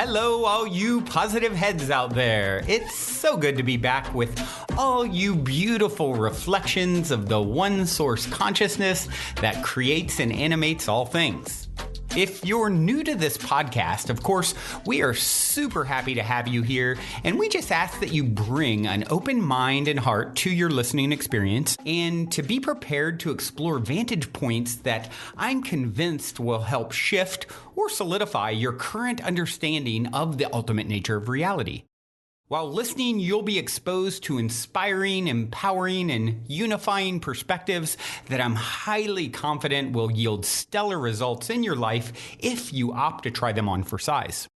Hello, all you positive heads out there. It's so good to be back with all you beautiful reflections of the one source consciousness that creates and animates all things. If you're new to this podcast, of course, we are super happy to have you here, and we just ask that you bring an open mind and heart to your listening experience and to be prepared to explore vantage points that I'm convinced will help shift or solidify your current understanding of the ultimate nature of reality. While listening, you'll be exposed to inspiring, empowering, and unifying perspectives that I'm highly confident will yield stellar results in your life if you opt to try them on for size.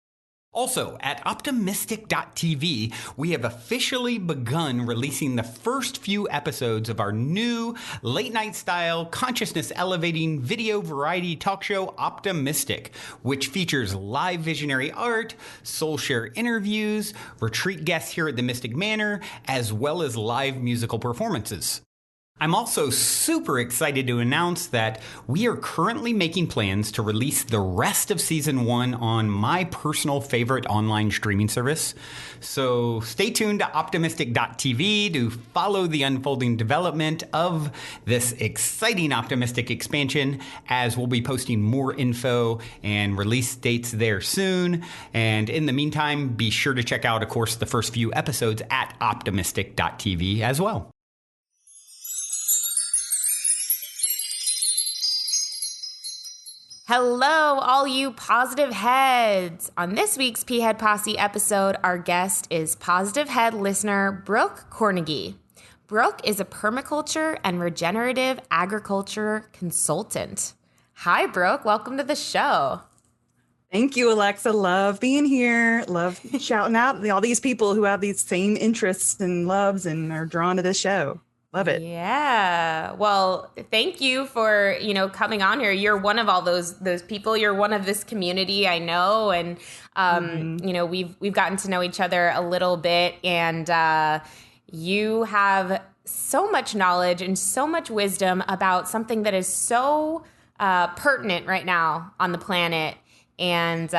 Also, at optimistic.tv, we have officially begun releasing the first few episodes of our new late-night style, consciousness-elevating video variety talk show, Optimistic, which features live visionary art, soul share interviews, retreat guests here at the Mystic Manor, as well as live musical performances. I'm also super excited to announce that we are currently making plans to release the rest of Season 1 on my personal favorite online streaming service. So stay tuned to optimistic.tv to follow the unfolding development of this exciting Optimistic expansion, as we'll be posting more info and release dates there soon. And in the meantime, be sure to check out, of course, the first few episodes at optimistic.tv as well. Hello, all you positive heads. On this week's P-Head Posse episode, our guest is positive head listener Brooke Kornegay. Brooke is a permaculture and regenerative agriculture consultant. Hi, Brooke. Welcome to the show. Thank you, Alexa. Love being here. Love shouting out all these people who have these same interests and loves and are drawn to this show. Love it. Yeah. Well, thank you for, coming on here. You're one of all those people. You're one of this community, I know. And, we've gotten to know each other a little bit, and you have so much knowledge and so much wisdom about something that is so pertinent right now on the planet. And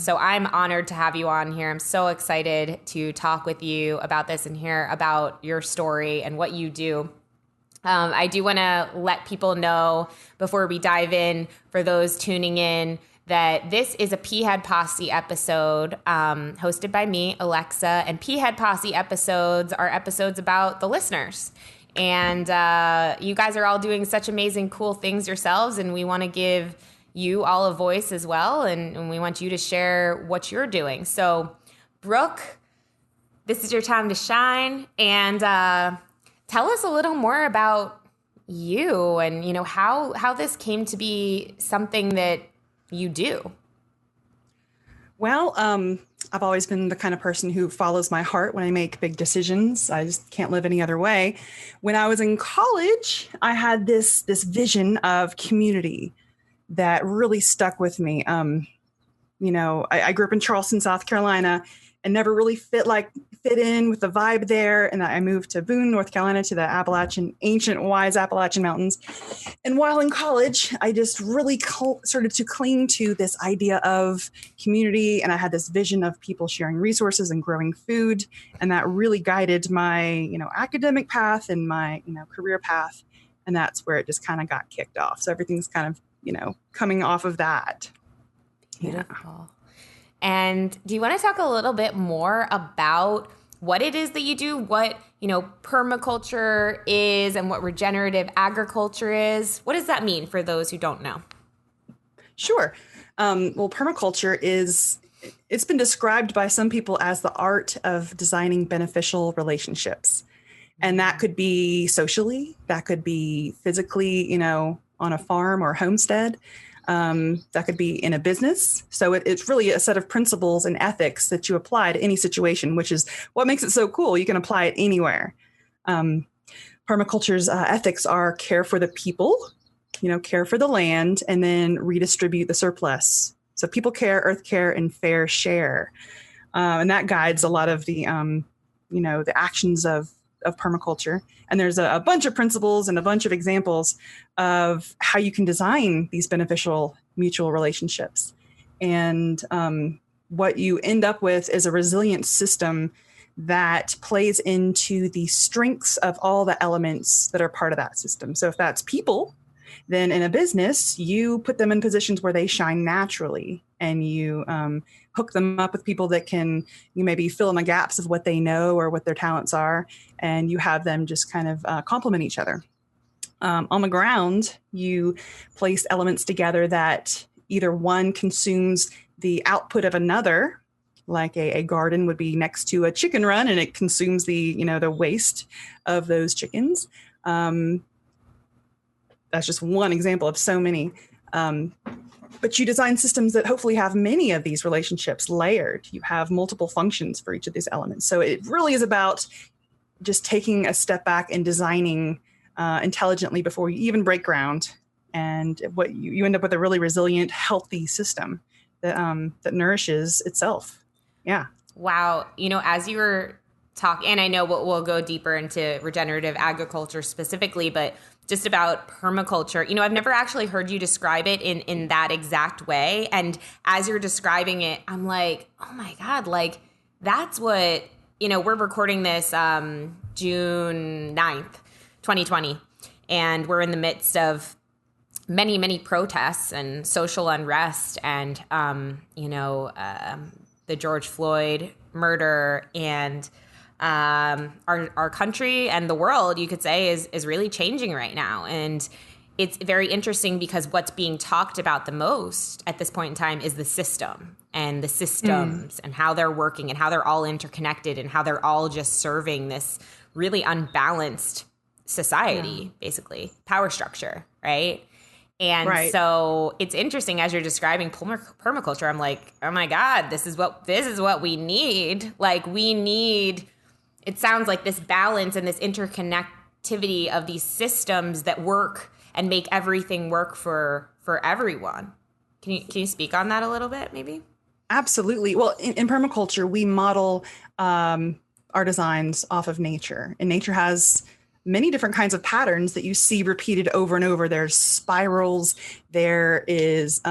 so I'm honored to have you on here. I'm so excited to talk with you about this and hear about your story and what you do. I do want to let people know before we dive in, for those tuning in, that this is a P-Head Posse episode hosted by me, Alexa. And P-Head Posse episodes are episodes about the listeners. And you guys are all doing such amazing, cool things yourselves, and we want to give you all a voice as well, and we want you to share what you're doing. So, Brooke, this is your time to shine, and tell us a little more about you and, how this came to be something that you do. Well, I've always been the kind of person who follows my heart when I make big decisions. I just can't live any other way. When I was in college, I had this vision of community that really stuck with me. I grew up in Charleston, South Carolina, and never really fit in with the vibe there. And I moved to Boone, North Carolina, to the ancient wise Appalachian Mountains. And while in college, I just really started to cling to this idea of community. And I had this vision of people sharing resources and growing food. And that really guided my, academic path and my, career path. And that's where it just kind of got kicked off. So everything's kind of, coming off of that. Beautiful. Yeah. And do you want to talk a little bit more about what it is that you do, what, permaculture is and what regenerative agriculture is? What does that mean for those who don't know? Sure. Well, permaculture it's been described by some people as the art of designing beneficial relationships. And that could be socially, that could be physically, on a farm or homestead. That could be in a business. So it's really a set of principles and ethics that you apply to any situation, which is what makes it so cool. You can apply it anywhere. Permaculture's ethics are care for the people, care for the land, and then redistribute the surplus. So people care, earth care, and fair share. And that guides a lot of the, the actions of permaculture. And there's a bunch of principles and a bunch of examples of how you can design these beneficial mutual relationships. And what you end up with is a resilient system that plays into the strengths of all the elements that are part of that system. So if that's people, then in a business, you put them in positions where they shine naturally, and you hook them up with people that can, you maybe fill in the gaps of what they know or what their talents are, and you have them just kind of complement each other. On the ground, you place elements together that either one consumes the output of another, like a garden would be next to a chicken run, and it consumes the waste of those chickens. That's just one example of so many. But you design systems that hopefully have many of these relationships layered. You have multiple functions for each of these elements. So it really is about just taking a step back and designing intelligently before you even break ground. And what you end up with a really resilient, healthy system that nourishes itself. Yeah. Wow. As you were talking, and I know we'll go deeper into regenerative agriculture specifically, but just about permaculture, I've never actually heard you describe it in that exact way. And as you're describing it, I'm like, oh my God, like that's what, we're recording this June 9th, 2020. And we're in the midst of many, many protests and social unrest and, the George Floyd murder, and our country and the world, you could say, is really changing right now. And it's very interesting because what's being talked about the most at this point in time is the system and the systems and how they're working and how they're all interconnected and how they're all just serving this really unbalanced society, basically, power structure, right? And so it's interesting as you're describing permaculture. I'm like, oh my God, this is what we need. Like it sounds like this balance and this interconnectivity of these systems that work and make everything work for everyone. Can you speak on that a little bit, maybe? Absolutely. Well, in permaculture, we model our designs off of nature, and nature has many different kinds of patterns that you see repeated over and over. There's spirals, there is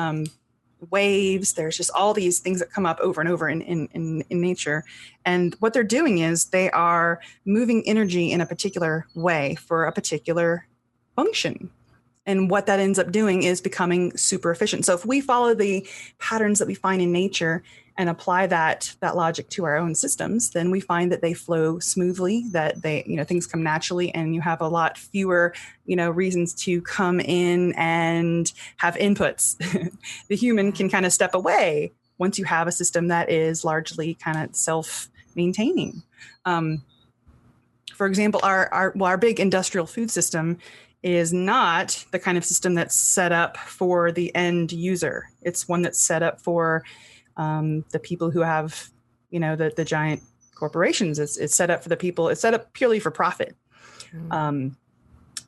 waves, there's just all these things that come up over and over in nature. And what they're doing is they are moving energy in a particular way for a particular function. And what that ends up doing is becoming super efficient. So if we follow the patterns that we find in nature and apply that logic to our own systems, then we find that they flow smoothly, that things come naturally, and you have a lot fewer, reasons to come in and have inputs. The human can kind of step away once you have a system that is largely kind of self-maintaining. For example, our big industrial food system is not the kind of system that's set up for the end user. It's one that's set up for the people who have, the giant corporations. It's set up for the people. It's set up purely for profit.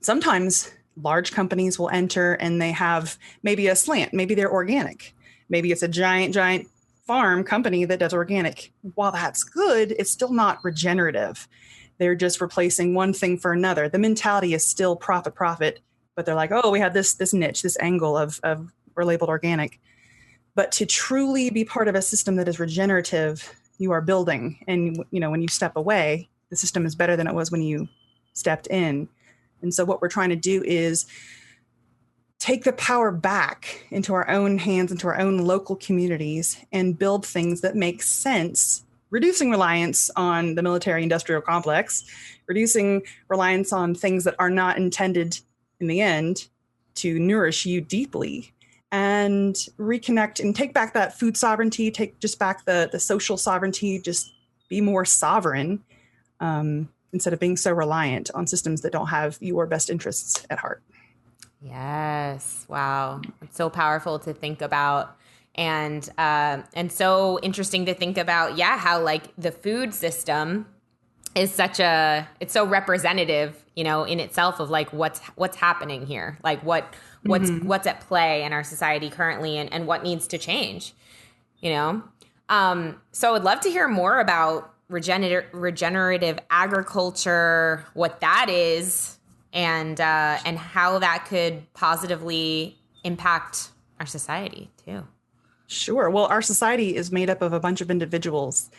Sometimes large companies will enter and they have maybe a slant. Maybe they're organic. Maybe it's a giant farm company that does organic. While that's good, it's still not regenerative. They're just replacing one thing for another. The mentality is still profit, but they're like, oh, we have this niche, this angle of we're labeled organic. But to truly be part of a system that is regenerative, you are building. And, when you step away, the system is better than it was when you stepped in. And so what we're trying to do is take the power back into our own hands, into our own local communities, and build things that make sense, reducing reliance on the military industrial complex, reducing reliance on things that are not intended in the end to nourish you deeply, and reconnect and take back that food sovereignty, take just back the social sovereignty, just be more sovereign instead of being so reliant on systems that don't have your best interests at heart. Yes. Wow. It's so powerful to think about. And so interesting to think about, how like the food system is it's so representative, in itself of like what's happening here, like what's at play in our society currently and what needs to change, So I would love to hear more about regenerative agriculture, what that is, and how that could positively impact our society too. Sure. Well, our society is made up of a bunch of individuals.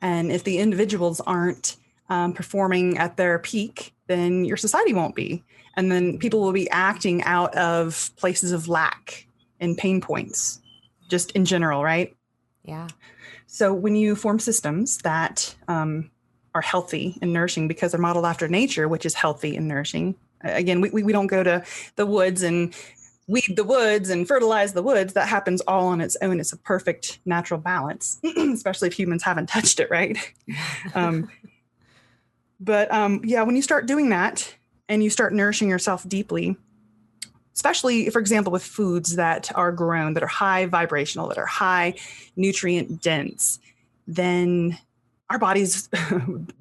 And if the individuals aren't performing at their peak, then your society won't be. And then people will be acting out of places of lack and pain points, just in general, right? Yeah. So when you form systems that are healthy and nourishing because they're modeled after nature, which is healthy and nourishing. Again, we don't go to the woods and weed the woods and fertilize the woods. That happens all on its own. It's a perfect natural balance, especially if humans haven't touched it, right? Yeah, when you start doing that and you start nourishing yourself deeply, especially, for example, with foods that are grown, that are high vibrational, that are high nutrient dense, then our bodies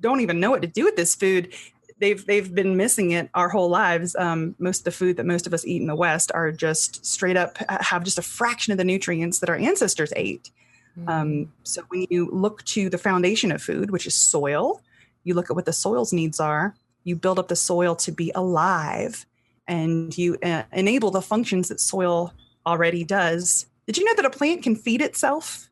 don't even know what to do with this food. They've been missing it our whole lives. Most of the food that most of us eat in the West are just straight up have just a fraction of the nutrients that our ancestors ate. So when you look to the foundation of food, which is soil, you look at what the soil's needs are, you build up the soil to be alive, and you enable the functions that soil already does. Did you know that a plant can feed itself?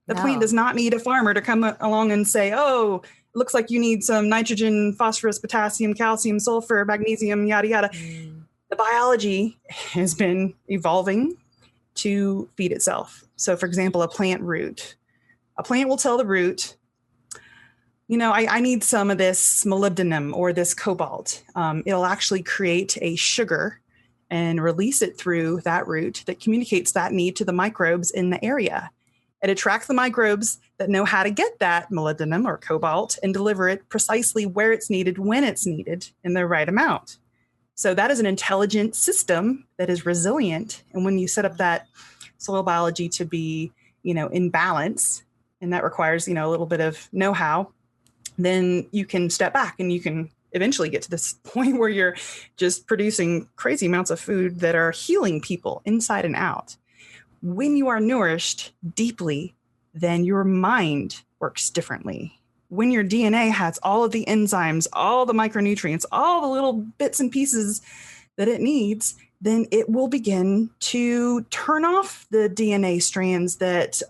The plant does not need a farmer to come along and say, oh, looks like you need some nitrogen, phosphorus, potassium, calcium, sulfur, magnesium, yada, yada. The biology has been evolving to feed itself. So, for example, a plant root. A plant will tell the root, I need some of this molybdenum or this cobalt. It'll actually create a sugar and release it through that root that communicates that need to the microbes in the area. It attracts the microbes that know how to get that molybdenum or cobalt and deliver it precisely where it's needed, when it's needed, in the right amount. So that is an intelligent system that is resilient. And when you set up that soil biology to be, in balance, and that requires, a little bit of know-how, then you can step back and you can eventually get to this point where you're just producing crazy amounts of food that are healing people inside and out. When you are nourished deeply, then your mind works differently. When your DNA has all of the enzymes, all the micronutrients, all the little bits and pieces that it needs, then it will begin to turn off the DNA strands that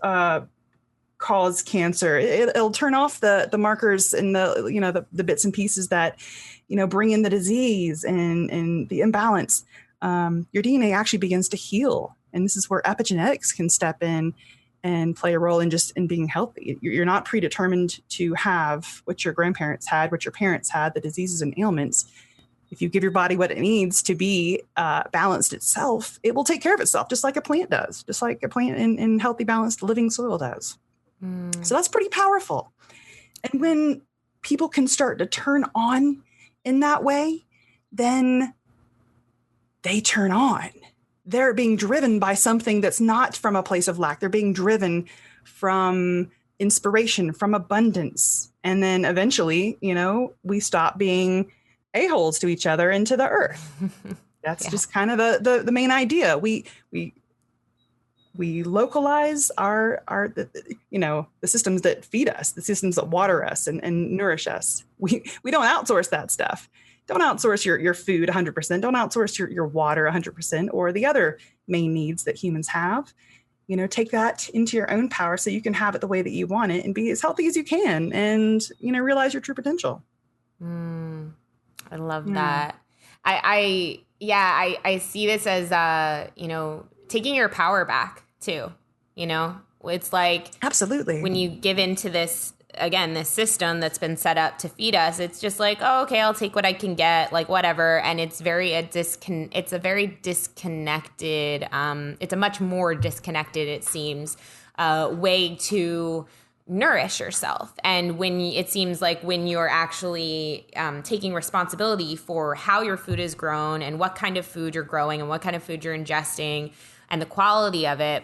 cause cancer. It'll turn off the markers and the bits and pieces that bring in the disease and the imbalance. Your DNA actually begins to heal. And this is where epigenetics can step in and play a role in being healthy. You're not predetermined to have what your grandparents had, what your parents had, the diseases and ailments. If you give your body what it needs to be balanced itself, it will take care of itself, just like a plant does, just like a plant in healthy, balanced, living soil does. So that's pretty powerful. And when people can start to turn on in that way, then they turn on. They're being driven by something that's not from a place of lack. They're being driven from inspiration, from abundance. And then eventually, we stop being a-holes to each other and to the earth. That's just kind of the main idea. We localize the systems that feed us, the systems that water us and nourish us. We don't outsource that stuff. Don't outsource your food 100%. Don't outsource your water 100% or the other main needs that humans have. Take that into your own power so you can have it the way that you want it and be as healthy as you can and, realize your true potential. I love that. I see this as, taking your power back too. It's like, absolutely, when you give into this, again, this system that's been set up to feed us, it's just like, oh, okay, I'll take what I can get, like whatever. And it's a very disconnected, it's a much more disconnected, it seems, way to nourish yourself. And it seems like when you're actually taking responsibility for how your food is grown and what kind of food you're growing and what kind of food you're ingesting and the quality of it,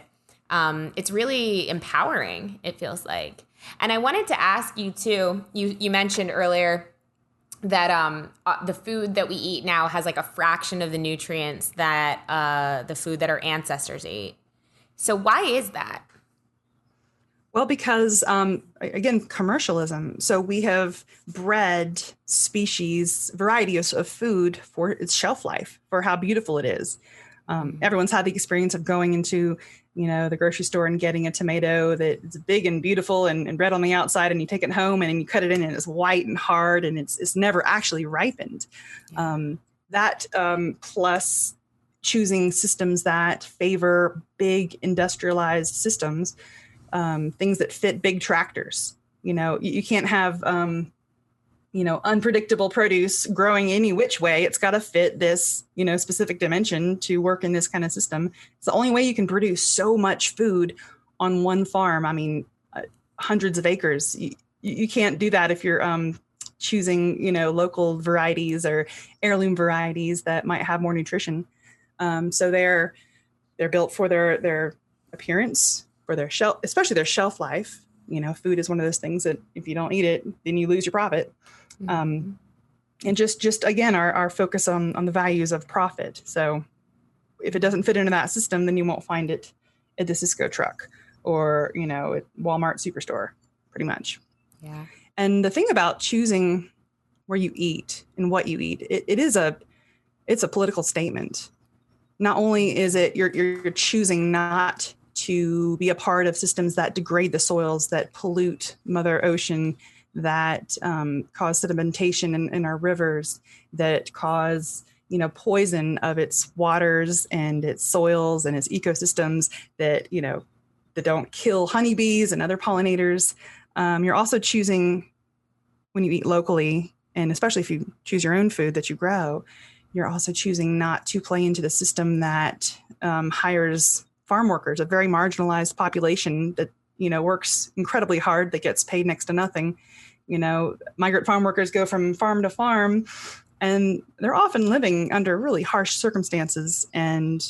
it's really empowering, it feels like. And I wanted to ask you too, you mentioned earlier that the food that we eat now has like a fraction of the nutrients that the food that our ancestors ate. So why is that? Well, because, again, commercialism. So we have bred species, variety of food for its shelf life, for how beautiful it is. Everyone's had the experience of going into, the grocery store and getting a tomato that's big and beautiful and red on the outside, and you take it home and you cut it in and it's white and hard and it's never actually ripened. That plus choosing systems that favor big industrialized systems, things that fit big tractors. You can't have unpredictable produce growing any which way. It's got to fit this, specific dimension to work in this kind of system. It's the only way you can produce so much food on one farm. I mean, hundreds of acres. You can't do that if you're choosing, local varieties or heirloom varieties that might have more nutrition. So they're built for their appearance, for their shelf, especially their shelf life. Food is one of those things that if you don't eat it, then you lose your profit. And just again, our focus on the values of profit. So if it doesn't fit into that system, then you won't find it at the Cisco truck or, at Walmart Superstore, pretty much. Yeah. And the thing about choosing where you eat and what you eat, it's a political statement. Not only is it you're choosing not to be a part of systems that degrade the soils, that pollute Mother Ocean, that cause sedimentation in our rivers, that cause poison of its waters and its soils and its ecosystems, that that don't kill honeybees and other pollinators. You're also choosing, when you eat locally, and especially if you choose your own food that you grow, you're also choosing not to play into the system that hires farm workers, a very marginalized population that works incredibly hard, that gets paid next to nothing. Migrant farm workers go from farm to farm, and they're often living under really harsh circumstances. And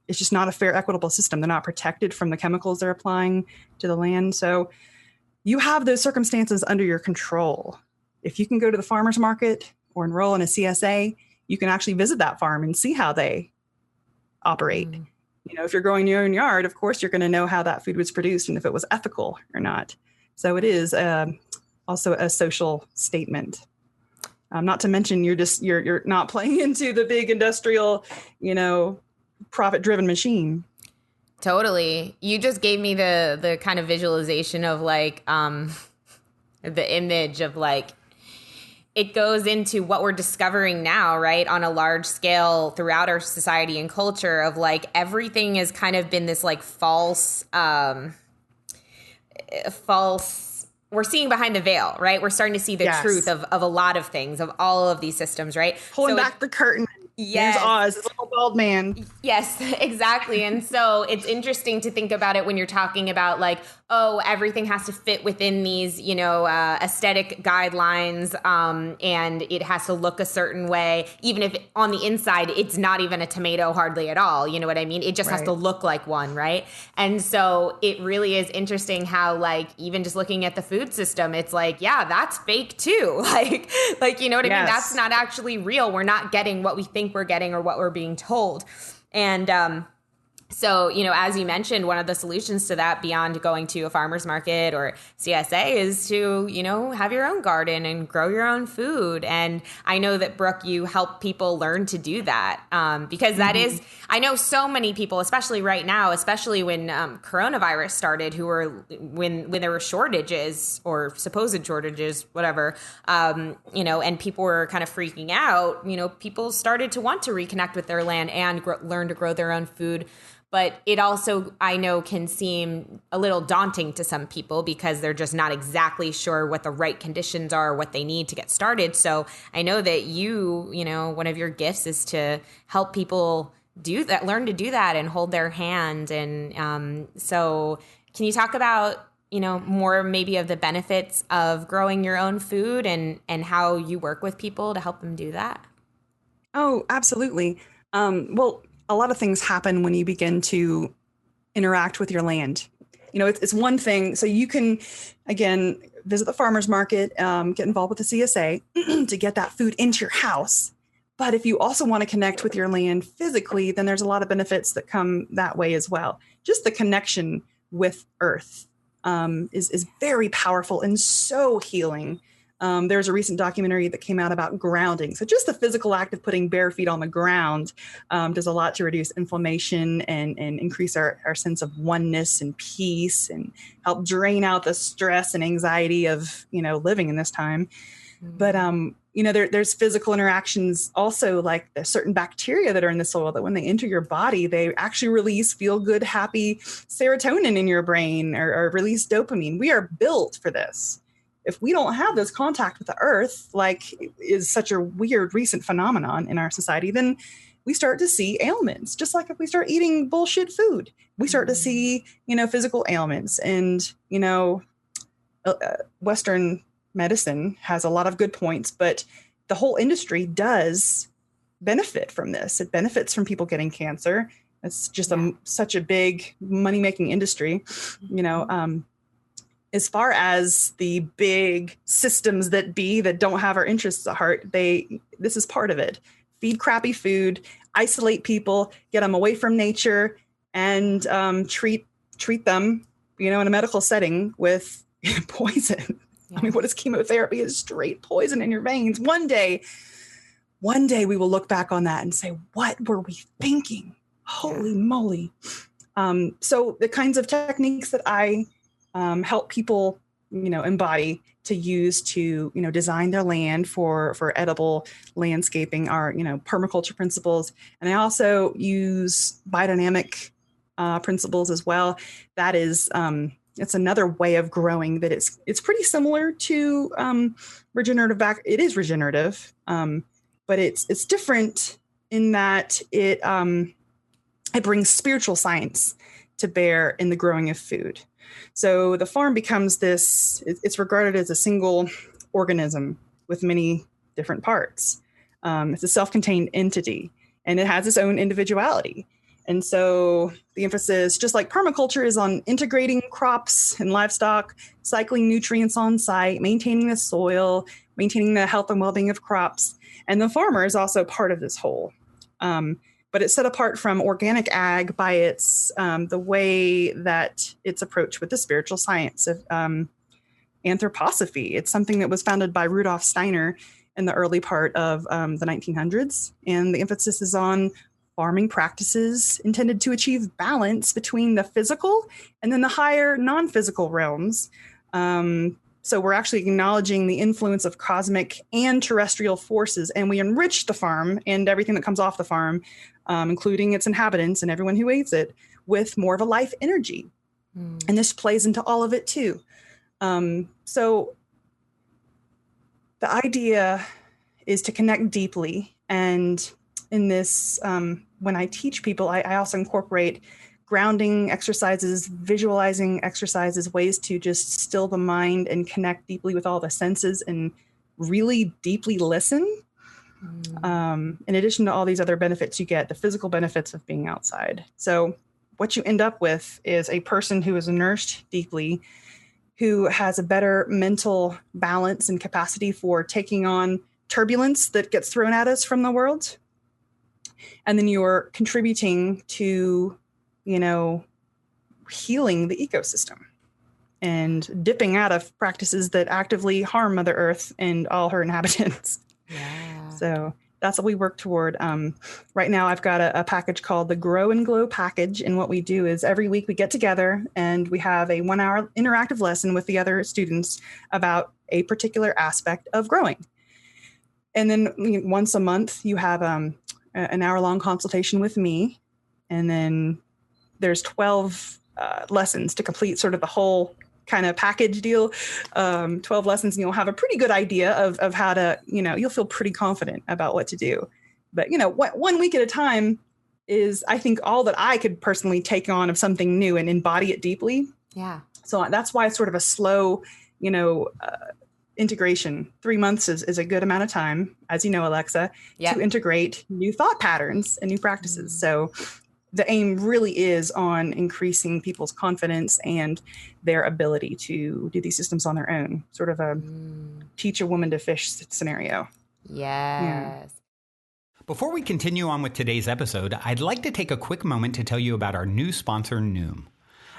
it's just not a fair, equitable system. They're not protected from the chemicals they're applying to the land. So you have those circumstances under your control. If you can go to the farmer's market or enroll in a CSA, you can actually visit that farm and see how they operate. If you're growing your own yard, of course, you're going to know how that food was produced and if it was ethical or not. So it is also a social statement. Not to mention, you're not playing into the big industrial, profit-driven machine. Totally. You just gave me the kind of visualization of the image of it goes into what we're discovering now, right, on a large scale throughout our society and culture of everything has kind of been this false, we're seeing behind the veil, right? We're starting to see the truth of a lot of things, of all of these systems, right? Pulling back the curtain. Yes. There's Oz, this little bald man. Yes, exactly. And so it's interesting to think about it when you're talking about everything has to fit within these, aesthetic guidelines, and it has to look a certain way, even if on the inside, it's not even a tomato hardly at all. You know what I mean? It just has to look like one, right? And so it really is interesting how even just looking at the food system, it's that's fake too. You know what I mean? That's not actually real. We're not getting what we think we're getting or what we're being told. And so, as you mentioned, one of the solutions to that beyond going to a farmer's market or CSA is to, have your own garden and grow your own food. And I know that, Brooke, you help people learn to do that because that is, I know so many people, especially right now, especially when coronavirus started, when there were shortages or supposed shortages, whatever, and people were kind of freaking out, people started to want to reconnect with their land and learn to grow their own food. But it also, I know, can seem a little daunting to some people because they're just not exactly sure what the right conditions are, what they need to get started. So I know that one of your gifts is to help people do that, learn to do that and hold their hand. And so can you talk about, more maybe of the benefits of growing your own food and how you work with people to help them do that? Oh, absolutely. Well, a lot of things happen when you begin to interact with your land. It's one thing. So you can, again, visit the farmer's market, get involved with the CSA to get that food into your house. But if you also want to connect with your land physically, then there's a lot of benefits that come that way as well. Just the connection with Earth is very powerful and so healing. There's a recent documentary that came out about grounding. So just the physical act of putting bare feet on the ground does a lot to reduce inflammation and increase our sense of oneness and peace, and help drain out the stress and anxiety of, living in this time. But, there's physical interactions also, like there's certain bacteria that are in the soil that when they enter your body, they actually release feel good, happy serotonin in your brain, or release dopamine. We are built for this. If we don't have this contact with the earth, like is such a weird recent phenomenon in our society, then we start to see ailments. Just like if we start eating bullshit food, we start to see, physical ailments. And, Western medicine has a lot of good points, but the whole industry does benefit from this. It benefits from people getting cancer. It's just such a big money-making industry, as far as the big systems that don't have our interests at heart, this is part of it. Feed crappy food, isolate people, get them away from nature, and treat them, in a medical setting with poison. Yeah. I mean, what is chemotherapy? It's straight poison in your veins. One day we will look back on that and say, what were we thinking? Holy moly. So the kinds of techniques that I help people, embody to use to, design their land for edible landscaping are, permaculture principles. And I also use biodynamic principles as well. That is, it's another way of growing that it's pretty similar to regenerative. It is regenerative, but it's different in that it brings spiritual science to bear in the growing of food. So the farm becomes it's regarded as a single organism with many different parts. It's a self-contained entity, and it has its own individuality. And so the emphasis, just like permaculture, is on integrating crops and livestock, cycling nutrients on site, maintaining the soil, maintaining the health and well-being of crops. And the farmer is also part of this whole. But it's set apart from organic ag by its the way that it's approached with the spiritual science of anthroposophy. It's something that was founded by Rudolf Steiner in the early part of the 1900s. And the emphasis is on farming practices intended to achieve balance between the physical and then the higher non-physical realms. So we're actually acknowledging the influence of cosmic and terrestrial forces, and we enrich the farm and everything that comes off the farm, including its inhabitants and everyone who eats it, with more of a life energy. And this plays into all of it too. So the idea is to connect deeply. And in this, when I teach people, I also incorporate grounding exercises, visualizing exercises, ways to just still the mind and connect deeply with all the senses and really deeply listen. In addition to all these other benefits you get, the physical benefits of being outside. So what you end up with is a person who is nourished deeply, who has a better mental balance and capacity for taking on turbulence that gets thrown at us from the world. And then you're contributing to, healing the ecosystem and dipping out of practices that actively harm Mother Earth and all her inhabitants. Yeah. So that's what we work toward. Right now, I've got a package called the Grow and Glow package. And what we do is every week we get together and we have a 1-hour interactive lesson with the other students about a particular aspect of growing. And then once a month, you have an hour-long consultation with me. And then there's 12 lessons to complete sort of the whole kind of package deal. 12 lessons, and you'll have a pretty good idea of how to, you'll feel pretty confident about what to do. But, 1 week at a time is, I think, all that I could personally take on of something new and embody it deeply. Yeah. So that's why it's sort of a slow, integration. 3 months is a good amount of time, as you know, Alexa, to integrate new thought patterns and new practices. So the aim really is on increasing people's confidence and their ability to do these systems on their own, sort of a teach a woman to fish scenario. Yes. Yeah. Before we continue on with today's episode, I'd like to take a quick moment to tell you about our new sponsor, Noom.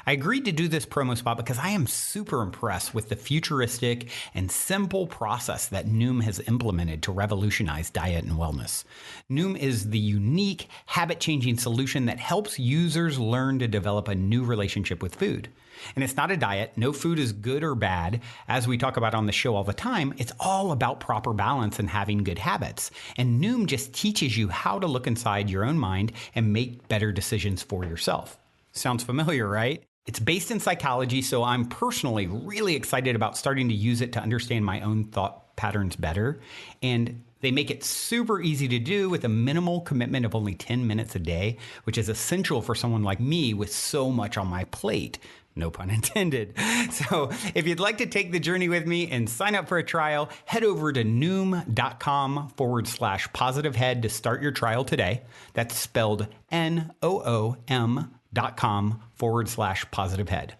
I agreed to do this promo spot because I am super impressed with the futuristic and simple process that Noom has implemented to revolutionize diet and wellness. Noom is the unique, habit-changing solution that helps users learn to develop a new relationship with food. And it's not a diet. No food is good or bad. As we talk about on the show all the time, it's all about proper balance and having good habits. And Noom just teaches you how to look inside your own mind and make better decisions for yourself. Sounds familiar, right? It's based in psychology, so I'm personally really excited about starting to use it to understand my own thought patterns better. And they make it super easy to do with a minimal commitment of only 10 minutes a day, which is essential for someone like me with so much on my plate. No pun intended. So if you'd like to take the journey with me and sign up for a trial, head over to noom.com/positivehead to start your trial today. That's spelled NOOM.com/positivehead.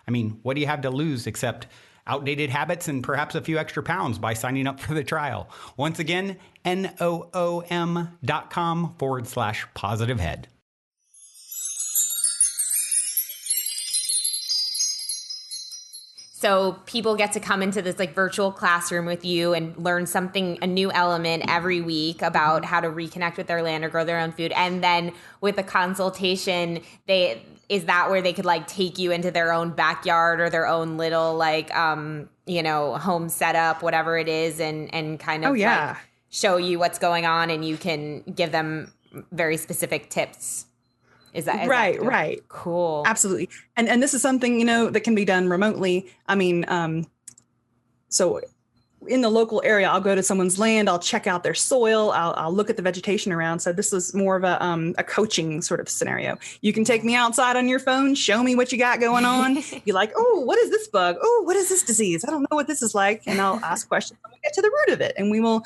I mean, what do you have to lose except outdated habits and perhaps a few extra pounds by signing up for the trial? Once again, NOOM.com/positivehead. So people get to come into this like virtual classroom with you and learn a new element every week about how to reconnect with their land or grow their own food. And then with a consultation, is that where they could like take you into their own backyard or their own little like, home setup, whatever it is, and kind of like show you what's going on, and you can give them very specific tips. Is that right? Cool. Absolutely. And this is something, that can be done remotely. I mean, so in the local area, I'll go to someone's land, I'll check out their soil, I'll look at the vegetation around. So this is more of a coaching sort of scenario. You can take me outside on your phone, show me what you got going on. You're like, oh, what is this bug? Oh, what is this disease? I don't know what this is like. And I'll ask questions and we'll get to the root of it. And we will,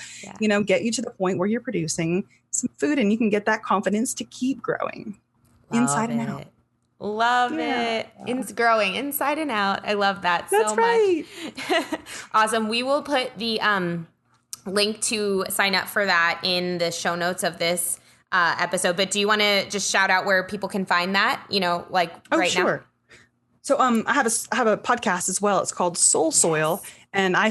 get you to the point where you're producing some food and you can get that confidence to keep growing. Inside and out. Love it. It's growing inside and out. I love that so much. Right. Awesome. We will put the link to sign up for that in the show notes of this episode. But do you want to just shout out where people can find that? Right now? So I have a podcast as well. It's called Soul Soil, and I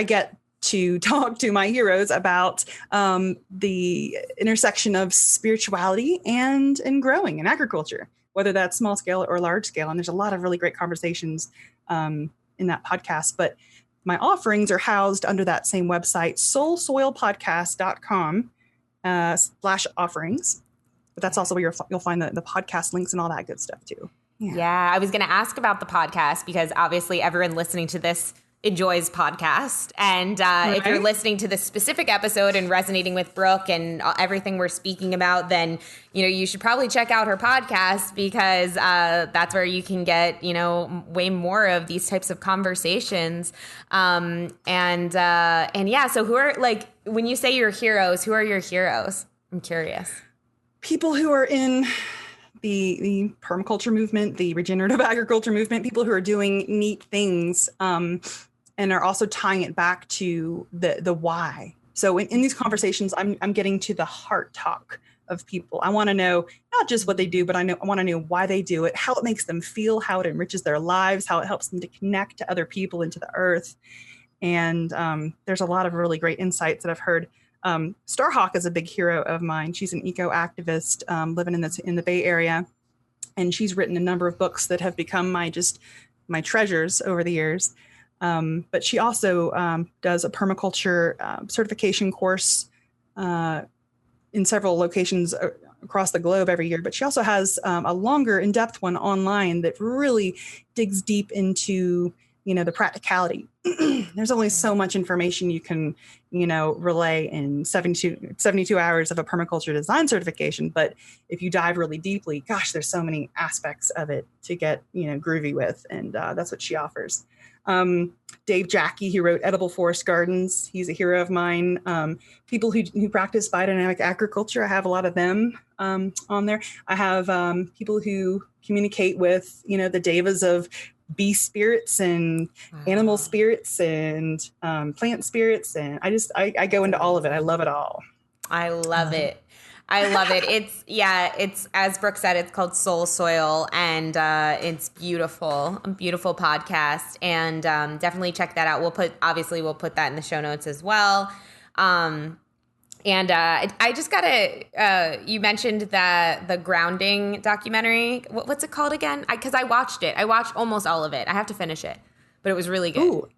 get to talk to my heroes about the intersection of spirituality and growing in agriculture, whether that's small scale or large scale. And there's a lot of really great conversations in that podcast. But my offerings are housed under that same website, soulsoilpodcast.com/offerings. But that's also where you'll find the podcast links and all that good stuff too. Yeah, I was going to ask about the podcast because obviously everyone listening to this enjoys podcast. And if you're listening to this specific episode and resonating with Brooke and everything we're speaking about, then, you should probably check out her podcast because that's where you can get, way more of these types of conversations. So who are when you say your heroes, who are your heroes? I'm curious. People who are in the permaculture movement, the regenerative agriculture movement, people who are doing neat things, and are also tying it back to the why. So in these conversations, I'm getting to the heart talk of people. I want to know not just what they do, but I want to know why they do it, how it makes them feel, how it enriches their lives, how it helps them to connect to other people and to the earth. And there's a lot of really great insights that I've heard. Starhawk is a big hero of mine. She's an eco-activist living in the Bay Area. And she's written a number of books that have become my treasures over the years. But she also does a permaculture certification course in several locations across the globe every year. But she also has a longer, in-depth one online that really digs deep into, the practicality. There's only so much information you can, relay in 72 hours of a permaculture design certification. But if you dive really deeply, gosh, there's so many aspects of it to get, groovy with. And that's what she offers. Dave Jackie, he wrote Edible Forest Gardens. He's a hero of mine. People who practice biodynamic agriculture, I have a lot of them on there. I have people who communicate with, the devas of bee spirits and animal spirits and plant spirits. And I go into all of it. I love it all. I love it. I love it. It's as Brooke said, it's called Soul Soil, and it's beautiful, a beautiful podcast, and definitely check that out. We'll put that in the show notes as well. And I just gotta. You mentioned the grounding documentary. What's it called again? Because I watched it. I watched almost all of it. I have to finish it, but it was really good. Ooh,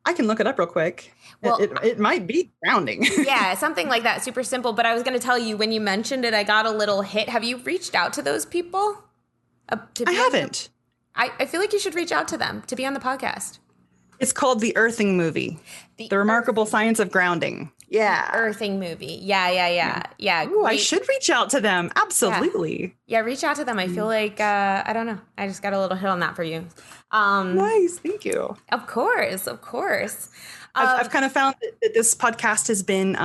I can look it up real quick. Well, it might be grounding. Yeah, something like that. Super simple. But I was going to tell you, when you mentioned it, I got a little hit. Have you reached out to those people? I haven't. I feel like you should reach out to them to be on the podcast. It's called The Earthing Movie. The Remarkable Science of Grounding. Yeah. Earthing Movie. Yeah. Ooh, I should reach out to them. Absolutely. Yeah, reach out to them. I feel like, I don't know. I just got a little hit on that for you. Nice. Thank you. Of course. I've kind of found that this podcast has been,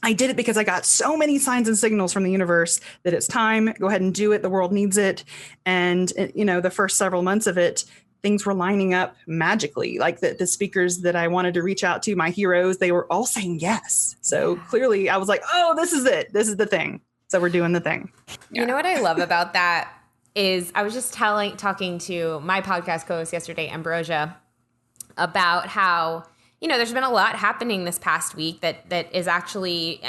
I did it because I got so many signs and signals from the universe that it's time. Go ahead and do it. The world needs it. And, the first several months of it, things were lining up magically. Like the speakers that I wanted to reach out to, my heroes, they were all saying yes. So clearly I was like, oh, this is it. This is the thing. So we're doing the thing. Yeah. You know what I love about that is I was just talking to my podcast co-host yesterday, Ambrosia, about how, there's been a lot happening this past week that is actually,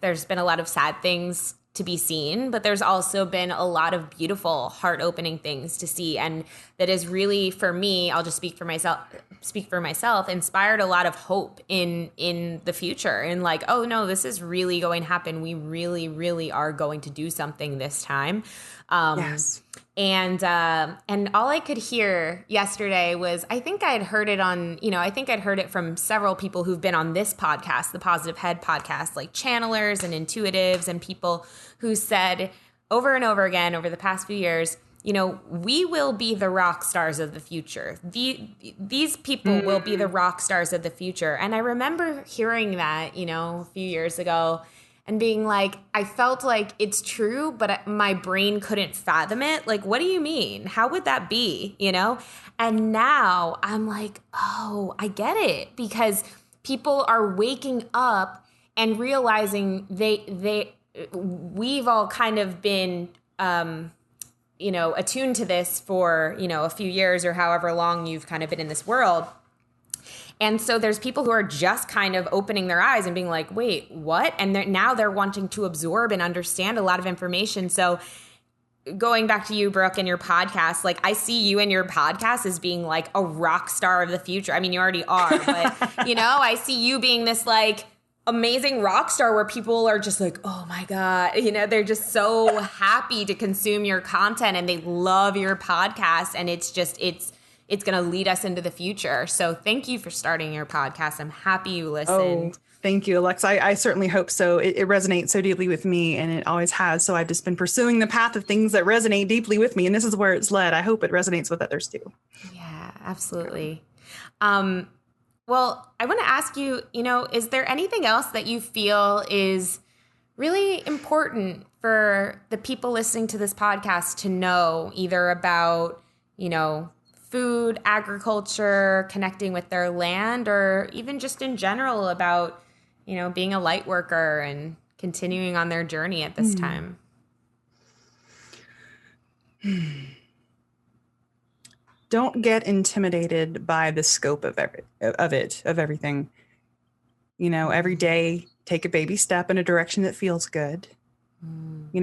there's been a lot of sad things to be seen, but there's also been a lot of beautiful, heart-opening things to see. And that is really, for me, I'll just speak for myself, inspired a lot of hope in the future. And like, oh no, this is really going to happen. We really, really are going to do something this time. Yes. And all I could hear yesterday was, I think I'd heard it from several people who've been on this podcast, the Positive Head podcast, like channelers and intuitives and people who said over and over again over the past few years, we will be the rock stars of the future. These people will be the rock stars of the future. And I remember hearing that, a few years ago, and being like, I felt like it's true, but my brain couldn't fathom it. Like, what do you mean? How would that be? And now I'm like, oh, I get it. Because people are waking up and realizing we've all kind of been, attuned to this for, a few years or however long you've kind of been in this world. And so there's people who are just kind of opening their eyes and being like, wait, what? And now they're wanting to absorb and understand a lot of information. So going back to you, Brooke, and your podcast, like I see you and your podcast as being like a rock star of the future. I mean, you already are, but I see you being this like amazing rock star where people are just like, oh my God, they're just so happy to consume your content and they love your podcast. And it's going to lead us into the future. So thank you for starting your podcast. I'm happy you listened. Oh, thank you, Alexa. I certainly hope so. It resonates so deeply with me, and it always has. So I've just been pursuing the path of things that resonate deeply with me, and this is where it's led. I hope it resonates with others too. Yeah, absolutely. Well, I want to ask you, is there anything else that you feel is really important for the people listening to this podcast to know, either about, food, agriculture, connecting with their land, or even just in general about, being a light worker and continuing on their journey at this time? Don't get intimidated by the scope of everything. Every day, take a baby step in a direction that feels good.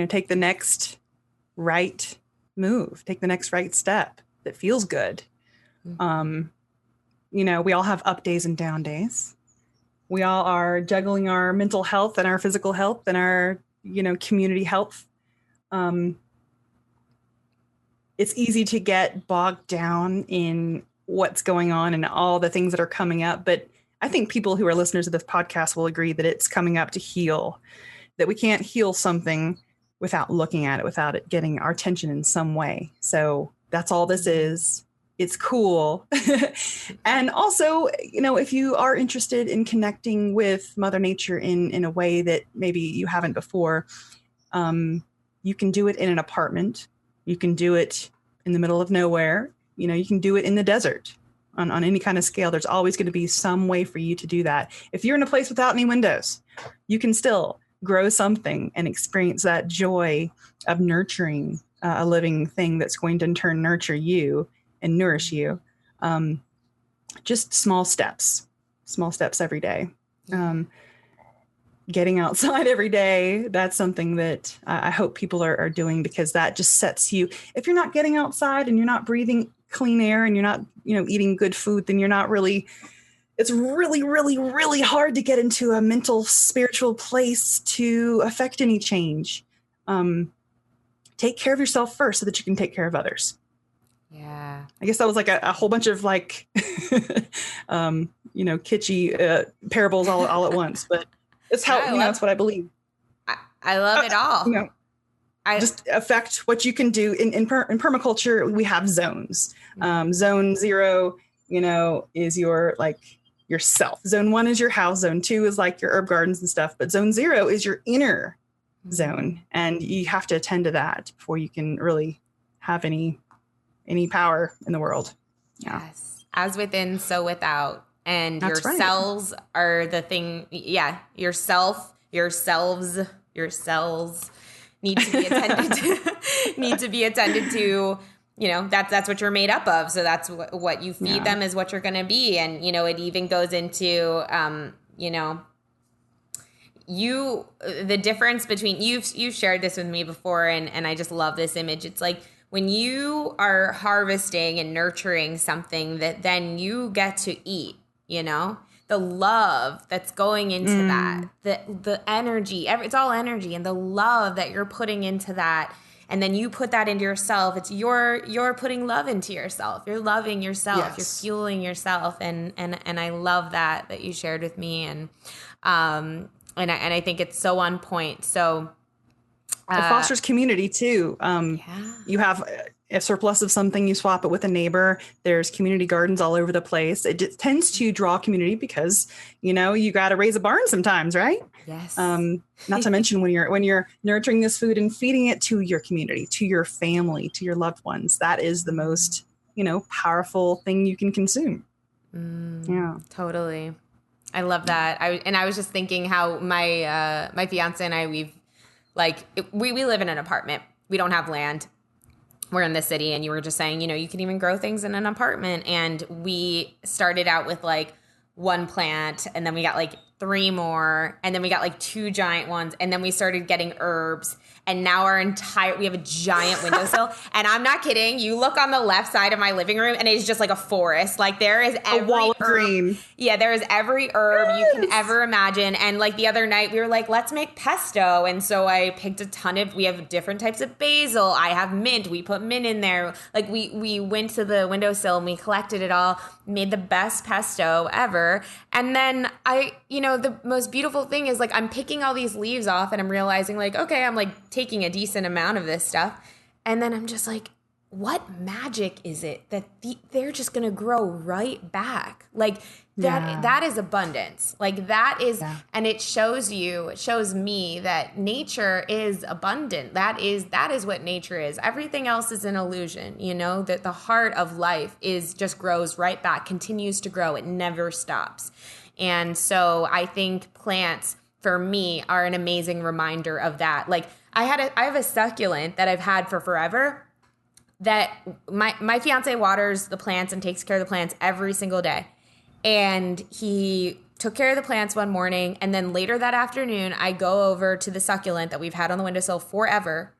Take the next right move, take the next right step that feels good. We all have up days and down days. We all are juggling our mental health and our physical health and our, community health. It's easy to get bogged down in what's going on and all the things that are coming up. But I think people who are listeners of this podcast will agree that it's coming up to heal, that we can't heal something without looking at it, without it getting our attention in some way. So that's all this is. It's cool. And also, if you are interested in connecting with Mother Nature in a way that maybe you haven't before, you can do it in an apartment. You can do it in the middle of nowhere. You can do it in the desert on any kind of scale. There's always going to be some way for you to do that. If you're in a place without any windows, you can still grow something and experience that joy of nurturing a living thing that's going to in turn nurture you and nourish you. Just small steps every day. Getting outside every day, that's something that I hope people are doing, because that just sets you, if you're not getting outside and you're not breathing clean air and you're not, eating good food, then you're not really, it's really, really, really hard to get into a mental, spiritual place to affect any change. Take care of yourself first so that you can take care of others. Yeah. I guess that was like a whole bunch of like, kitschy parables all at once, but it's how, it's what I believe. I love it all. Just affect what you can do in permaculture. We have zones. Zone 0, is your yourself. Zone 1 is your house. Zone 2 is like your herb gardens and stuff. But zone 0 is your inner zone. And you have to attend to that before you can really have any power in the world. Yeah. Yes. As within, so without. And that's your cells are the thing. Yeah. Your cells need to be attended to, that's what you're made up of. So that's what you feed them is what you're going to be. And, it even goes into, the difference between you've shared this with me before. And I just love this image. It's like when you are harvesting and nurturing something that then you get to eat, the love that's going into that, the energy, it's all energy, and the love that you're putting into that. And then you put that into yourself. It's you're putting love into yourself. You're loving yourself. Yes. You're fueling yourself. And I love that you shared with me. And I think it's so on point. So it fosters community too. You have a surplus of something, you swap it with a neighbor. There's community gardens all over the place. It just tends to draw community because, you got to raise a barn sometimes, right? Yes. Not to mention when you're nurturing this food and feeding it to your community, to your family, to your loved ones, that is the most, powerful thing you can consume. Yeah, totally. I love that. I was just thinking how my fiance and I, we live in an apartment. We don't have land. We're in the city, and you were just saying, you can even grow things in an apartment. And we started out with one plant, and then we got 3 more, and then we got 2 giant ones, and then we started getting herbs. And now we have a giant windowsill. And I'm not kidding. You look on the left side of my living room and it's just like a forest. There is every a wall of green. Yeah, there is every herb you can ever imagine. And the other night we were let's make pesto. And so I picked we have different types of basil. I have mint. We put mint in there. We went to the windowsill and we collected it all, made the best pesto ever. And then the most beautiful thing is I'm picking all these leaves off and I'm realizing okay, I'm taking a decent amount of this stuff. And then I'm just what magic is it that they're just going to grow right back? That is abundance. That is, and it shows me that nature is abundant. That is what nature is. Everything else is an illusion, that the heart of life just grows right back, continues to grow. It never stops. And so I think plants for me are an amazing reminder of that. I have a succulent that I've had for forever that my fiance waters the plants and takes care of the plants every single day. And he took care of the plants one morning, and then later that afternoon, I go over to the succulent that we've had on the windowsill forever,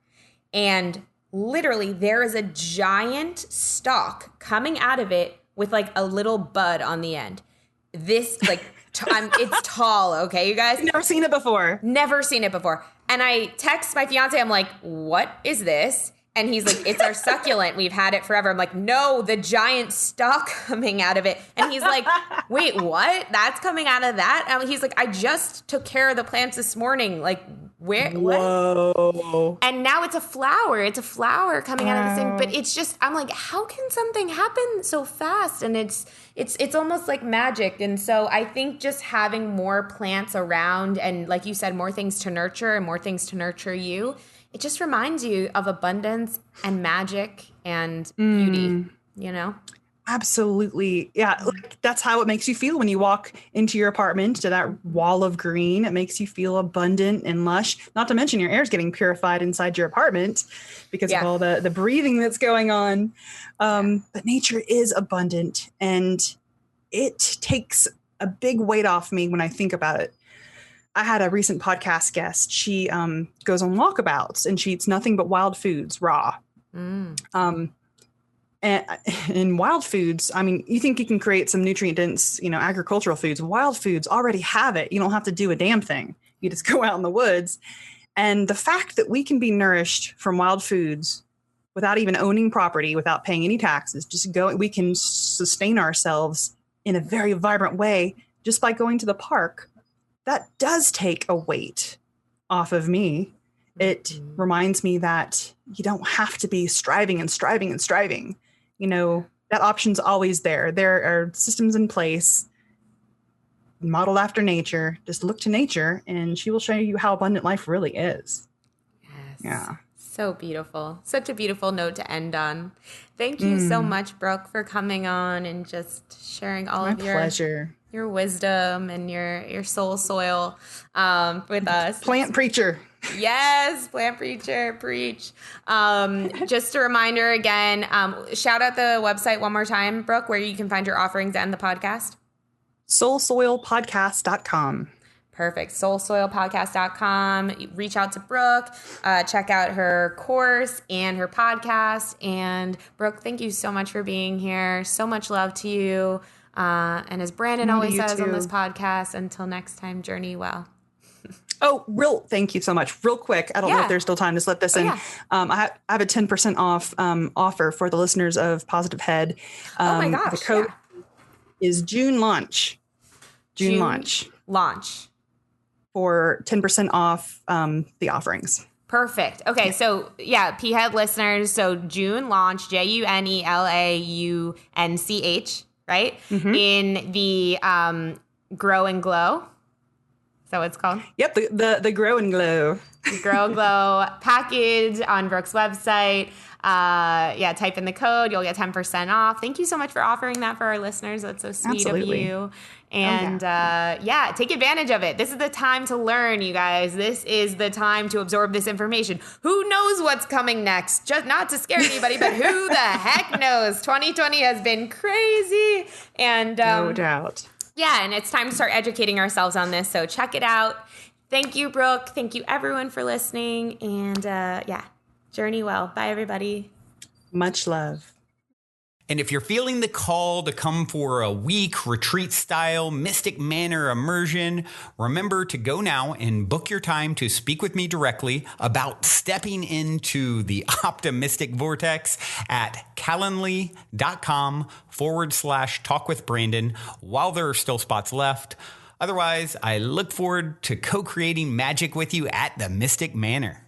and literally there is a giant stalk coming out of it with a little bud on the end. This it's tall, okay, you guys? Never seen it before. And I text my fiance, I'm what is this? And he's it's our succulent. We've had it forever. I'm no, the giant stalk coming out of it. And he's wait, what? That's coming out of that? And he's I just took care of the plants this morning. Where? Whoa. What? And now it's a flower. It's a flower coming out of this thing. But it's just, I'm how can something happen so fast? And it's almost like magic. And so I think just having more plants around and, like you said, more things to nurture and more things to nurture you, it just reminds you of abundance and magic and beauty, Absolutely. Yeah. Like, that's how it makes you feel when you walk into your apartment to that wall of green. It makes you feel abundant and lush. Not to mention your air is getting purified inside your apartment because of all the breathing that's going on. But nature is abundant, and it takes a big weight off me when I think about it. I had a recent podcast guest. She goes on walkabouts and she eats nothing but wild foods, raw. And in wild foods, I mean, you think you can create some nutrient dense, agricultural foods. Wild foods already have it. You don't have to do a damn thing. You just go out in the woods. And the fact that we can be nourished from wild foods without even owning property, without paying any taxes, we can sustain ourselves in a very vibrant way just by going to the park. That does take a weight off of me. It reminds me that you don't have to be striving and striving and striving. That option's always there. There are systems in place modeled after nature. Just look to nature and she will show you how abundant life really is. Yes. Yeah. So beautiful. Such a beautiful note to end on. Thank you so much, Brooke, for coming on and just sharing all of your wisdom and your soul soil with us. Plant preacher. Yes, plant preacher, preach. Just a reminder again, shout out the website one more time, Brooke, where you can find your offerings and the podcast. soulsoilpodcast.com. Perfect. soulsoilpodcast.com. Reach out to Brooke, check out her course and her podcast. And Brooke, thank you so much for being here. So much love to you. And as Brandon always says on this podcast, until next time, journey well. Oh, thank you so much. Real quick. I don't know if there's still time to slip this in. Yeah. I have a 10% off offer for the listeners of Positive Head. Oh my gosh. The code is June launch. June launch for 10% off the offerings. Perfect. Okay. So P-Head listeners. So June launch, JUNELAUNCH, right? Mm-hmm. In the Grow and Glow. Is that what it's called? Yep, the Grow and Glow. Grow and Glow package on Brooke's website. Type in the code. You'll get 10% off. Thank you so much for offering that for our listeners. That's so sweet of you. And take advantage of it. This is the time to learn, you guys. This is the time to absorb this information. Who knows what's coming next? Just not to scare anybody, but who the heck knows? 2020 has been crazy. And no doubt. Yeah, and it's time to start educating ourselves on this. So check it out. Thank you, Brooke. Thank you, everyone, for listening. And journey well. Bye, everybody. Much love. And if you're feeling the call to come for a week retreat-style Mystic Manor immersion, remember to go now and book your time to speak with me directly about stepping into the optimistic vortex at calendly.com/talkwithbrandon while there are still spots left. Otherwise, I look forward to co-creating magic with you at the Mystic Manor.